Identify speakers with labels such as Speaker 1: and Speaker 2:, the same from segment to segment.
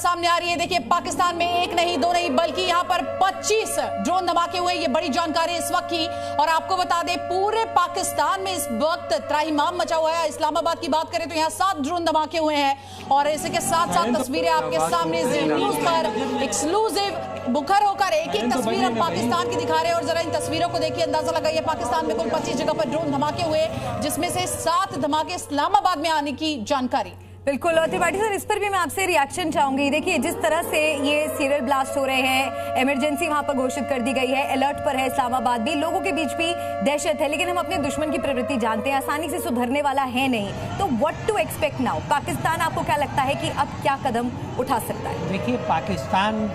Speaker 1: सामने आ रही है। देखिए पाकिस्तान में एक नहीं दो नहीं बल्कि यहाँ पर 25 ड्रोन धमाके हुए, ये बड़ी जानकारी इस वक्त की। और आपको बता दें पूरे पाकिस्तान में इस वक्त त्राहिमाम मचा हुआ है। इस्लामाबाद की बात करें तो यहाँ 7 ड्रोन धमाके हुए हैं और इसके साथ साथ तस्वीरें आपके सामने जी न्यूज पर एक्सक्लूसिव मुखर होकर एक एक तस्वीर हम पाकिस्तान की दिखा रहे हैं। और जरा इन तस्वीरों को देखिए, अंदाजा लगाइए पाकिस्तान में कुल 25 जगह पर ड्रोन धमाके हुए, जिसमें से 7 धमाके इस्लामाबाद में आने की जानकारी।
Speaker 2: बिल्कुल। और त्रिपाठी सर, इस पर भी मैं आपसे रिएक्शन चाहूंगी। देखिए जिस तरह से ये सीरियल ब्लास्ट हो रहे हैं, इमरजेंसी वहां पर घोषित कर दी गई है, अलर्ट पर है इस्लामाबाद भी, लोगों के बीच भी दहशत है, लेकिन हम अपने दुश्मन की प्रवृत्ति जानते हैं, आसानी से सुधरने वाला है नहीं। तो what to expect now? Pakistan आपको क्या लगता है कि अब क्या कदम उठा सकता है?
Speaker 3: देखिए पाकिस्तान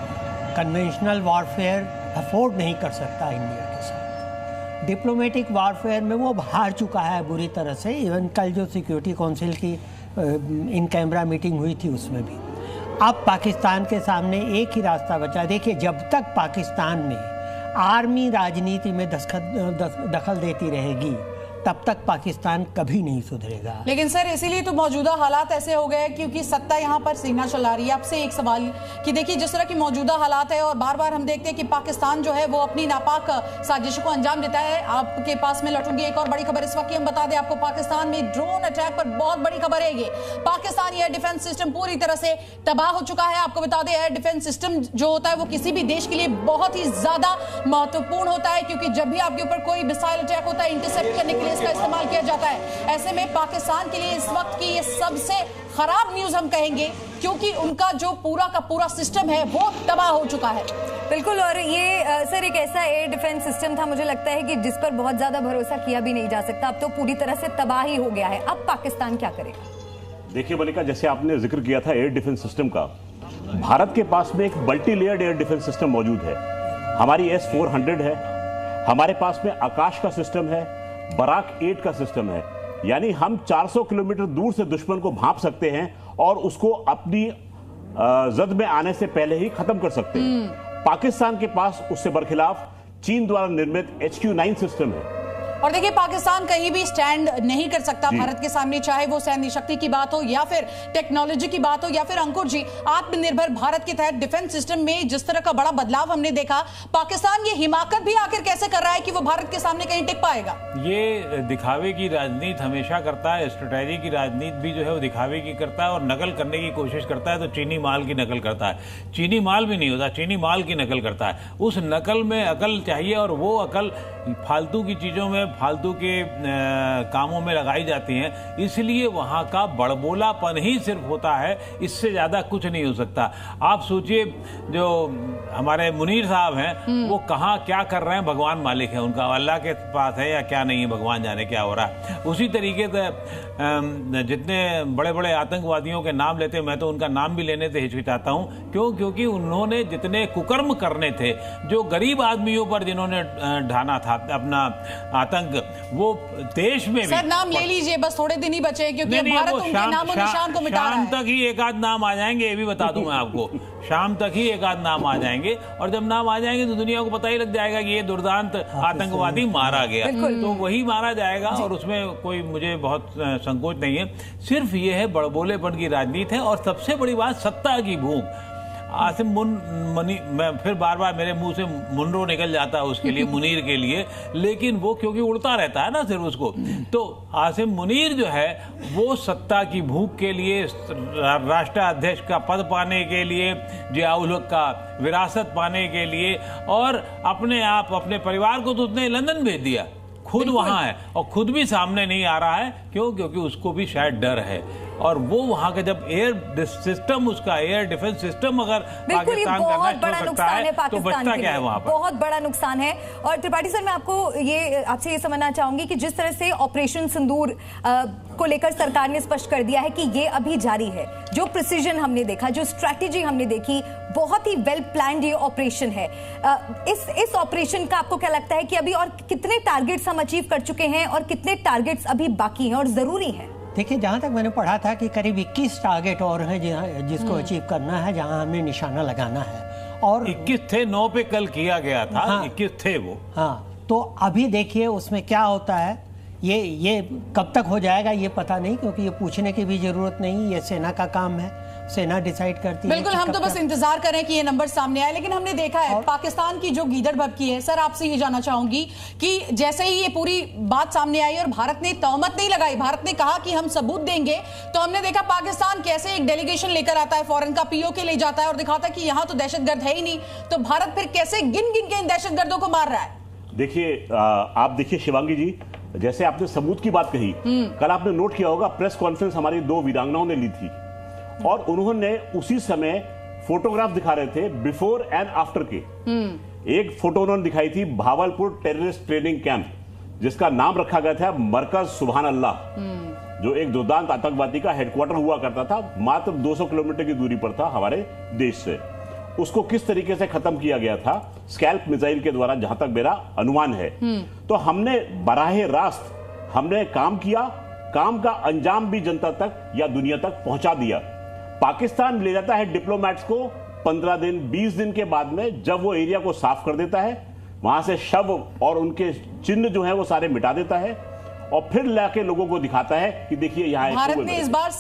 Speaker 3: कन्वेंशनल वॉरफेयर अफोर्ड नहीं कर सकता इंडिया के साथ। डिप्लोमेटिक वॉरफेयर में वो हार चुका है बुरी तरह से। इवन कल जो सिक्योरिटी काउंसिल की इन कैमरा मीटिंग हुई थी उसमें भी। अब पाकिस्तान के सामने एक ही रास्ता बचा। देखिए जब तक पाकिस्तान में आर्मी राजनीति में दखल देती रहेगी तब तक पाकिस्तान कभी नहीं सुधरेगा।
Speaker 1: लेकिन सर इसीलिए तो मौजूदा हालात ऐसे हो गए क्योंकि सत्ता यहाँ पर सीना चला रही है। आपसे एक सवाल कि देखिए जिस तरह की मौजूदा हालात है और बार बार हम देखते हैं कि पाकिस्तान जो है वो अपनी नापाक साजिशों को अंजाम देता है। आपके पास में लौटूंगी एक और बड़ी खबर इस वक्त की। हम बता दें आपको पाकिस्तान में ड्रोन अटैक पर बहुत बड़ी खबर है ये। पाकिस्तानी एयर डिफेंस सिस्टम पूरी तरह से तबाह हो चुका है। आपको बता दें एयर डिफेंस सिस्टम जो होता है वो किसी भी देश के लिए बहुत ही ज्यादा महत्वपूर्ण होता है, क्योंकि जब भी आपके ऊपर कोई मिसाइल अटैक होता है इंटरसेप्ट करने के लिए इसका इस्तेमाल किया जाता है। ऐसे में पाकिस्तान के लिए इस वक्त की ये सबसे खराब न्यूज हम कहेंगे, क्योंकि उनका जो पूरा का पूरा सिस्टम है वो तबाह हो चुका है।
Speaker 2: बिल्कुल। और ये सर एक ऐसा एयर डिफेंस सिस्टम था, मुझे लगता है कि जिस पर बहुत ज्यादा भरोसा किया भी नहीं जा सकता। अब तो पूरी तरह से तबाह ही हो गया है। अब पाकिस्तान क्या करेगा? देखिए
Speaker 4: मलिका, जैसे आपने जिक्र किया था एयर डिफेंस सिस्टम का, भारत के पास में एक multi layered air defence system मौजूद है। हमारी S-400 है, हमारे पास में आकाश का सिस्टम है, बराक 8 का सिस्टम है। यानी हम 400 किलोमीटर दूर से दुश्मन को भांप सकते हैं और उसको अपनी जद में आने से पहले ही खत्म कर सकते हैं। पाकिस्तान के पास उससे बरखिलाफ चीन द्वारा निर्मित HQ-9 सिस्टम है।
Speaker 1: और देखिए पाकिस्तान कहीं भी स्टैंड नहीं कर सकता भारत के सामने, चाहे वो सैन्य शक्ति की बात हो या फिर टेक्नोलॉजी की बात हो या फिर अंकुर जी आत्मनिर्भर भारत के तहत डिफेंस सिस्टम में जिस तरह का बड़ा बदलाव हमने देखा, पाकिस्तान ये हिमाकत भी आखिर कैसे कर रहा है कि वो भारत के सामने कहीं टिक पाएगा?
Speaker 5: ये दिखावे की राजनीति हमेशा करता है। स्ट्रेटेजी की राजनीति भी जो है वो दिखावे की करता है और नकल करने की कोशिश करता है। तो चीनी माल की नकल करता है, चीनी माल भी नहीं होता, चीनी माल की नकल करता है। उस नकल में अकल चाहिए और वो अकल फालतू की चीजों में, फालतू के कामों में लगाई जाती हैं। इसलिए वहां का बड़बोलापन ही सिर्फ होता है, इससे ज्यादा कुछ नहीं हो सकता। आप सोचिए जो हमारे मुनीर साहब हैं वो कहाँ क्या कर रहे हैं, भगवान मालिक है उनका, अल्लाह के पास है या क्या नहीं है, भगवान जाने क्या हो रहा है। उसी तरीके से जितने बड़े बड़े आतंकवादियों के नाम लेते हैं, मैं तो उनका नाम भी लेने से हिचकिचाता हूँ। क्यों? क्योंकि उन्होंने जितने कुकर्म करने थे, जो गरीब आदमियों पर जिन्होंने ढाना था अपना आतंक, वो देश में भी।
Speaker 1: सर नाम ले लीजिए, बस थोड़े दिन ही बचे क्योंकि भारत उनके नामो निशान को मिटा रहा है।
Speaker 5: शाम तक ही एक आध नाम आ जाएंगे, ये भी बता दूं मैं आपको। शाम तक ही एक आध नाम आ जाएंगे और जब नाम आ जाएंगे तो दुनिया को पता ही लग जाएगा कि ये दुर्दांत आतंकवादी मारा गया। तो वही मारा जाएगा और उसमें कोई मुझे बहुत संकोच नहीं है। सिर्फ ये है बड़बोलेपन की राजनीति है और सबसे बड़ी बात सत्ता की भूख। आसिम मैं फिर बार बार मेरे मुंह से मुनरो निकल जाता है उसके लिए, मुनीर के लिए, लेकिन वो क्योंकि उड़ता रहता है ना सिर्फ उसको। तो आसिम मुनीर जो है वो सत्ता की भूख के लिए, राष्ट्राध्यक्ष का पद पाने के लिए, जियाउल हक का विरासत पाने के लिए, और अपने आप अपने परिवार को तो उसने लंदन भेज दिया, खुद वहां है और खुद भी सामने नहीं आ रहा है। क्यों? क्योंकि उसको भी शायद डर है। और वो वहां का जब एयर सिस्टम, उसका एयर डिफेंस सिस्टम अगर पाकिस्तान करना छोड़ सकता है तो बचता क्या है वहां पर?
Speaker 2: बहुत बड़ा नुकसान है। और त्रिपाठी सर मैं आपसे ये समझना चाहूंगी कि जिस तरह से ऑपरेशन सिंदूर को लेकर सरकार ने स्पष्ट कर दिया है कि ये अभी जारी है, जो प्रिसीजन हमने देखा, जो स्ट्रैटेजी हमने देखी, बहुत ही वेल प्लान्ड ये ऑपरेशन है। इस ऑपरेशन का आपको क्या लगता है कि अभी और कितने टारगेट्स हम अचीव कर चुके हैं और कितने टारगेट्स अभी बाकी हैं और जरूरी हैं?
Speaker 3: देखिए जहाँ तक मैंने पढ़ा था कि करीब 21 टारगेट और हैं जिसको अचीव करना है, जहाँ हमने निशाना लगाना है। और
Speaker 5: 21 थे, 9 पे कल किया गया था। हाँ, 21 थे वो।
Speaker 3: हाँ, तो अभी देखिए उसमें क्या होता है। ये कब तक हो जाएगा ये पता नहीं, क्योंकि ये पूछने की भी जरूरत नहीं, ये सेना का काम है। सेना डिसाइड करती है।
Speaker 1: बिल्कुल, हम तो बस इंतजार करें कि ये नंबर सामने आए। लेकिन हमने देखा है पाकिस्तान की जो गीदड़ भभकी है, सर आपसे ये जानना चाहूंगी कि जैसे ही ये पूरी बात सामने आई और भारत ने तहमत नहीं लगाई, भारत ने कहा कि हम सबूत देंगे, तो हमने देखा पाकिस्तान कैसे एक डेलीगेशन लेकर आता है, फॉरेन का पीओके ले जाता है और दिखाता है कि यहाँ तो दहशतगर्द है ही नहीं। तो भारत फिर कैसे गिन गिन के इन दहशतगर्दों को मार रहा है?
Speaker 4: देखिए, आप देखिए शिवांगी जी, जैसे आपने सबूत की बात कही, कल आपने नोट किया होगा प्रेस कॉन्फ्रेंस हमारी 2 वीरांगनाओं ने ली थी और उन्होंने उसी समय फोटोग्राफ दिखा रहे थे बिफोर एंड आफ्टर के। एक फोटो उन्होंने दिखाई थी भावलपुर टेररिस्ट ट्रेनिंग कैंप, जिसका नाम रखा गया था मरकज सुभान अल्लाह, जो एक दुर्दांत आतंकवादी का हेडक्वार्टर हुआ करता था, मात्र 200 किलोमीटर की दूरी पर था हमारे देश से। उसको किस तरीके से खत्म किया गया था, स्कैल्प मिसाइल के द्वारा, जहां तक मेरा अनुमान है। तो हमने बराहे रास्त हमने काम किया, काम का अंजाम भी जनता तक या दुनिया तक पहुंचा दिया। पाकिस्तान ले जाता है डिप्लोमैट्स को 15 दिन 20 दिन के बाद में, जब वो एरिया को साफ कर देता है, वहां से शव और उनके चिन्ह जो है वो सारे मिटा देता है और फिर लाके लोगों को दिखाता है कि देखिए यहां
Speaker 1: भारत ने इस बार